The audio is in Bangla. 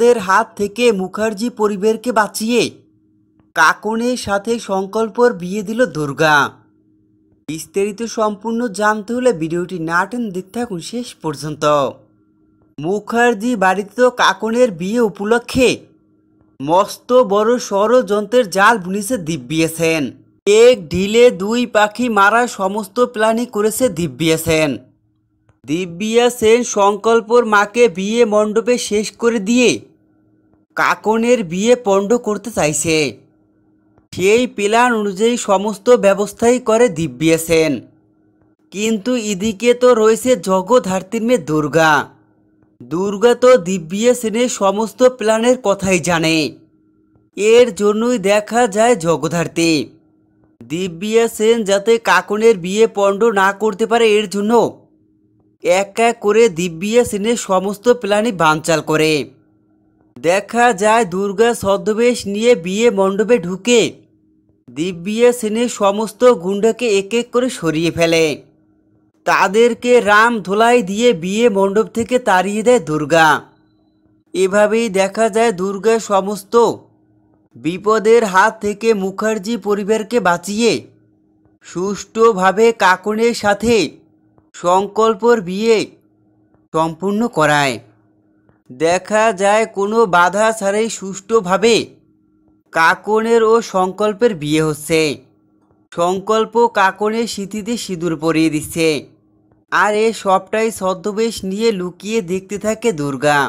বিপদের হাত থেকে মুখার্জি পরিবারকে বাঁচিয়ে কাকনের সাথে সংকল্পর বিয়ে দিল দুর্গা। বিস্তারিত সম্পূর্ণ জানতে হলে ভিডিওটি না টেনে দেখতে থাকুন শেষ পর্যন্ত। মুখার্জি বাড়িতে তো কাকনের বিয়ে উপলক্ষে মস্ত বড় ষড়যন্ত্রের জাল বুনেছে দিব্যা সেন। এক ঢিলে দুই পাখি মারার সমস্ত প্ল্যানই করেছে দিব্যা সেন। দিব্যা সেন সংকল্পর মাকে বিয়ে মণ্ডপে শেষ করে দিয়ে কাকনের বিয়ে পণ্ড করতে চাইছে। সেই প্ল্যান অনুযায়ী সমস্ত ব্যবস্থাই করে দিব্যা সেন। কিন্তু এদিকে তো রয়েছে জগদ্ধাত্রীর মেয়ে দুর্গা। দুর্গা তো দিব্যা সেনের সমস্ত প্ল্যানের কথাই জানে। এর জন্যই দেখা যায় জগদ্ধাত্রী দিব্যা সেন যাতে কাকনের বিয়ে পণ্ড না করতে পারে এর জন্য এক এক করে দিব্যা সেনের সমস্ত প্ল্যানই বানচাল করে। দেখা যায় দুর্গা ছদ্মবেশ নিয়ে বিয়ে মণ্ডপে ঢুকে দিব্যা সেনের সমস্ত গুন্ডাকে এক এক করে সরিয়ে ফেলে। তাদেরকে রাম ধোলাই দিয়ে বিয়ে মণ্ডপ থেকে তাড়িয়ে দেয় দুর্গা। এভাবেই দেখা যায় দুর্গা সমস্ত বিপদের হাত থেকে মুখার্জি পরিবারকে বাঁচিয়ে সুষ্ঠুভাবে কাকনের সাথে সংকল্পর বিয়ে সম্পূর্ণ করায়। দেখা যায় কোনো বাধা ছাড়াই সুষ্ঠুভাবে কাকনের ও সংকল্পের বিয়ে হচ্ছে। সংকল্প কাকনের সিঁথিতে সিঁদুর পরিয়ে দিচ্ছে, আর এ সবটাই ছদ্মবেশ নিয়ে লুকিয়ে দেখতে থাকে দুর্গা।